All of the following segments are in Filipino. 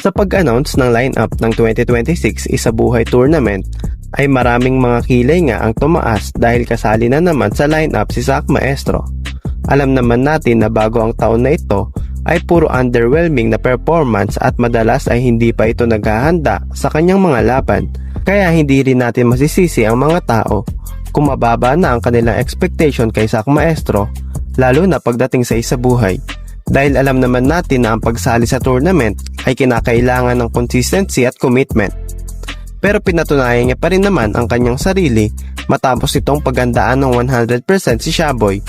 Sa pag-announce ng lineup ng 2026 Isabuhay Tournament ay maraming mga kilay nga ang tumaas dahil kasali na naman sa lineup si Zack Maestro. Alam naman natin na bago ang taon na ito ay puro underwhelming na performance at madalas ay hindi pa ito naghahanda sa kanyang mga laban. Kaya hindi rin natin masisisi ang mga tao kung mababa na ang kanilang expectation kay Zack Maestro, lalo na pagdating sa Isabuhay. Dahil alam naman natin na ang pagsali sa tournament ay kinakailangan ng consistency at commitment. Pero pinatunayan niya pa rin naman ang kanyang sarili matapos itong paghandaan ng 100% si Shaboy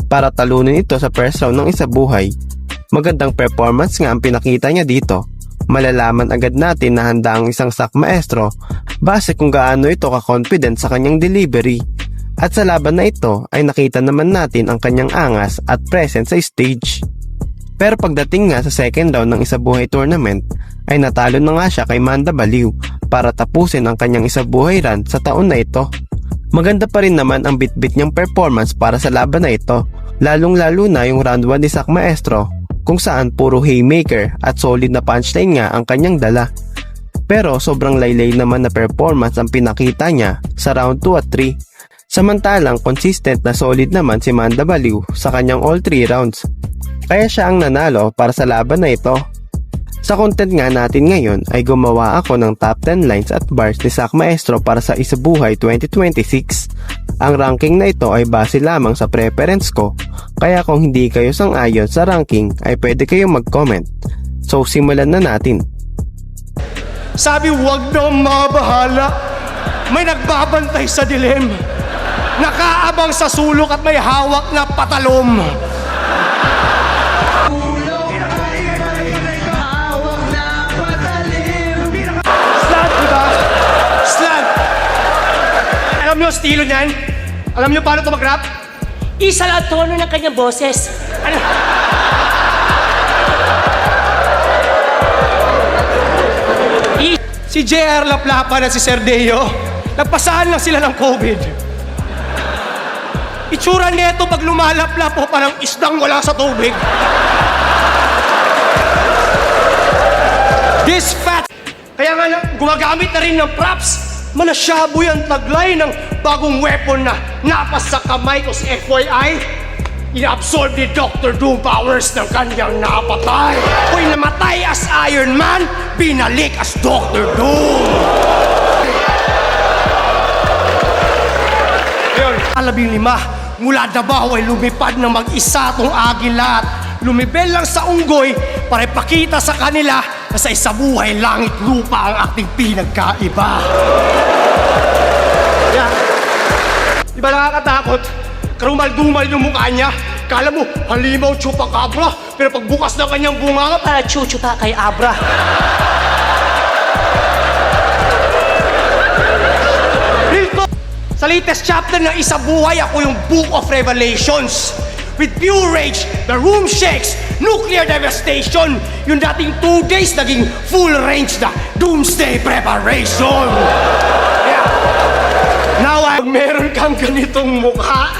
para talunin ito sa first round ng Isabuhay. Magandang performance nga ang pinakita niya dito. Malalaman agad natin na handa ang isang Zack Maestro base kung gaano ito ka-confident sa kanyang delivery. At sa laban na ito ay nakita naman natin ang kanyang angas at presence sa stage. Pero pagdating nga sa second round ng Isabuhay Tournament ay natalo na nga siya kay Manda Baliw para tapusin ang kanyang Isabuhay run sa taon na ito. Maganda pa rin naman ang bit-bit niyang performance para sa laban na ito, lalong-lalo na yung round 1 ni Zack Maestro kung saan puro haymaker at solid na punchline nga ang kanyang dala. Pero sobrang laylay naman na performance ang pinakita niya sa round 2 at 3. Samantalang consistent na solid naman si Manda Baliw sa kanyang all 3 rounds. Kaya siya ang nanalo para sa laban na ito. Sa content nga natin ngayon ay gumawa ako ng top 10 lines at bars ni Zack Maestro para sa Isabuhay 2026. Ang ranking na ito ay base lamang sa preference ko, kaya kung hindi kayo sang-ayon sa ranking ay pwede kayong mag-comment. So simulan na natin. Sabi wag na mabahala, may nagbabantay sa dilim, nakaabang sa sulok at may hawak na patalom. Alam nyo estilo niyan? Alam nyo paano ito mag-rap? Isa lang tono ng kanyang boses. Ano? Si JR Laplapan at si Sir Deo, nagpasahan lang sila ng COVID. Itsura nito pag lumalaplap po parang isdang wala sa tubig. This fat! Kaya nga gumagamit na rin ng props. Manasyaboy ang taglay ng bagong weapon na napas sa kamay ko si FYI. Ina-absorb ni Dr. Doom powers ng kanyang napatay. Kung namatay as Iron Man, binalik as Dr. Doom. Ngayon, 15 mula Davao ay lumipad ng mag-isa tong agila at lumibel lang sa unggoy para ipakita sa kanila na sa Isabuhay langit lupa ang ating pinagkaiba. Yeah. Di ba nakakatakot? Karumal-dumal yung mukha niya. Kala mo, halimaw chupacabra, pero pagbukas ng kanyang bunganga, Para chuchuta kay Abra. Dito, sa latest chapter ng Isabuhay, ako yung Book of Revelations. With pure rage, the room shakes, nuclear devastation. Yung dating 2 days, naging full range na doomsday preparation. Yeah. Now, meron kang ganitong mukha.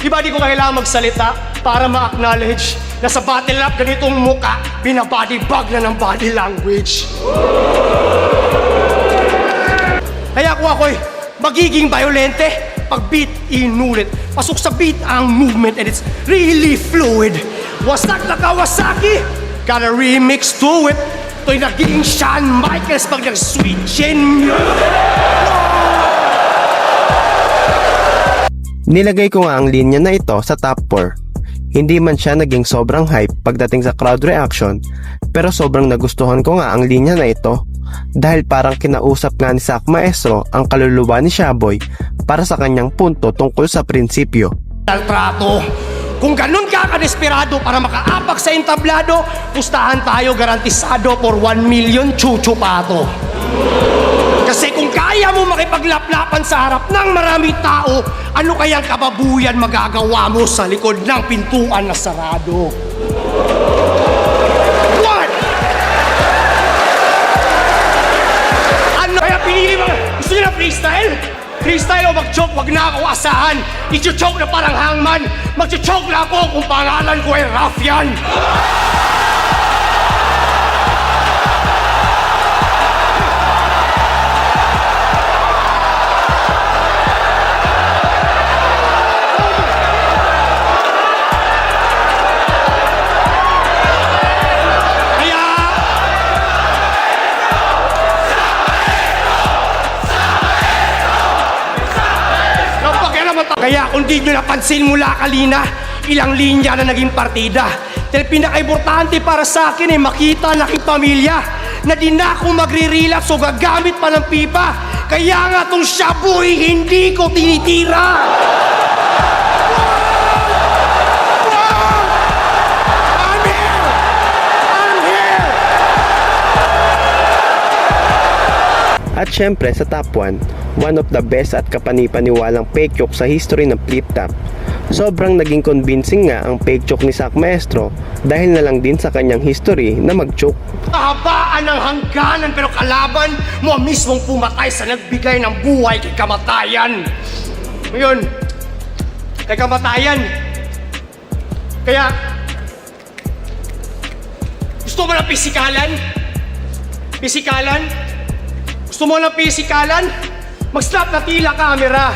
Di ba di ko kailangan magsalita para ma-acknowledge na sa battle rap ganitong mukha, binabody bag na ng body language. Kaya ako'y magiging violente pag beat inulit. Pasok sa beat ang movement and it's really fluid. Wasak na Kawasaki, got a remix to it. Ito'y naging Shawn Michaels pag nag-switchin. Nilagay ko nga ang linya na ito sa top 4. Hindi man siya naging sobrang hype pagdating sa crowd reaction, pero sobrang nagustuhan ko nga ang linya na ito dahil parang kinausap nga ni Zack Maestro ang kaluluwa ni Shaboy para sa kanyang punto tungkol sa prinsipyo. Trato. Kung ganun ka kadesperado para makaapak sa entablado, pustahan tayo garantisado for 1 million chuchupato. Kasi kung kaya mo makipaglaplapan sa harap ng maraming tao, ano kayang kababuyan magagawa mo sa likod ng pintuan na sarado? What? Ano? Kaya pinili mo, gusto niyo na freestyle? Freestyle o mag-choke, wag na ako asahan. I-choke na parang hangman. Mag-choke na ako kung pangalan ko ay Raffian. Kaya kung di nyo napansin mula kanina, ilang linya na naging partida. Dahil pinaka-importante para sa akin ay makita ang aking pamilya na di na ako magre-relapse o gagamit pa ng pipa. Kaya nga tong shabu hindi ko tinitira. I'm here! I'm here! At syempre sa top 1, one of the best at kapanipaniwalang fake joke sa history ng Flip Top. Sobrang naging convincing nga ang fake joke ni Zack Maestro dahil na lang din sa kanyang history na mag-joke. Kahabaan ng hangganan pero kalaban mo ang mismong pumatay sa nagbigay ng buhay kay kamatayan. Ngayon, kay kamatayan. Kaya, gusto mo ng pisikalan? Pisikalan? Gusto mo ng pisikalan? Mag-snap na tila camera.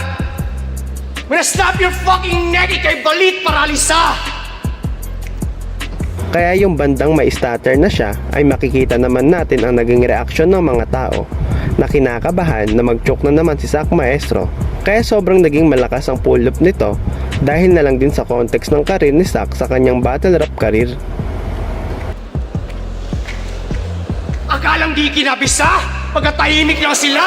When I snap your fucking neck, ikay balit paralisa. Kaya yung bandang may stutter na siya ay makikita naman natin ang naging reaksyon ng mga tao na kinakabahan na mag-choke na naman si Zack Maestro. Kaya sobrang naging malakas ang pull-up nito dahil na lang din sa context ng karir ni Zack sa kanyang battle rap career. Akalang di kinabisa? Pagkatahimik lang sila?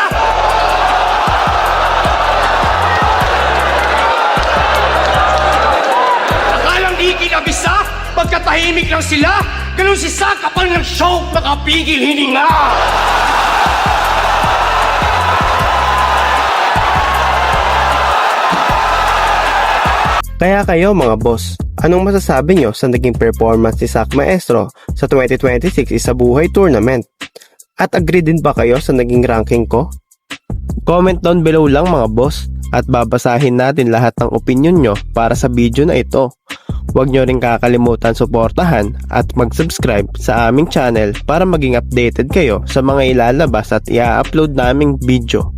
Akalang di kinabisa? Pagkatahimik lang sila? Ganun si Zack kapag nag-choke, nakapigil hininga. Kaya kayo mga boss, anong masasabi nyo sa naging performance ni Zack Maestro sa 2026 Isa Buhay Tournament? At agree din ba kayo sa naging ranking ko? Comment down below lang mga boss at babasahin natin lahat ng opinion nyo para sa video na ito. Huwag nyo rin kakalimutan suportahan at mag-subscribe sa aming channel para maging updated kayo sa mga ilalabas at i-upload naming video.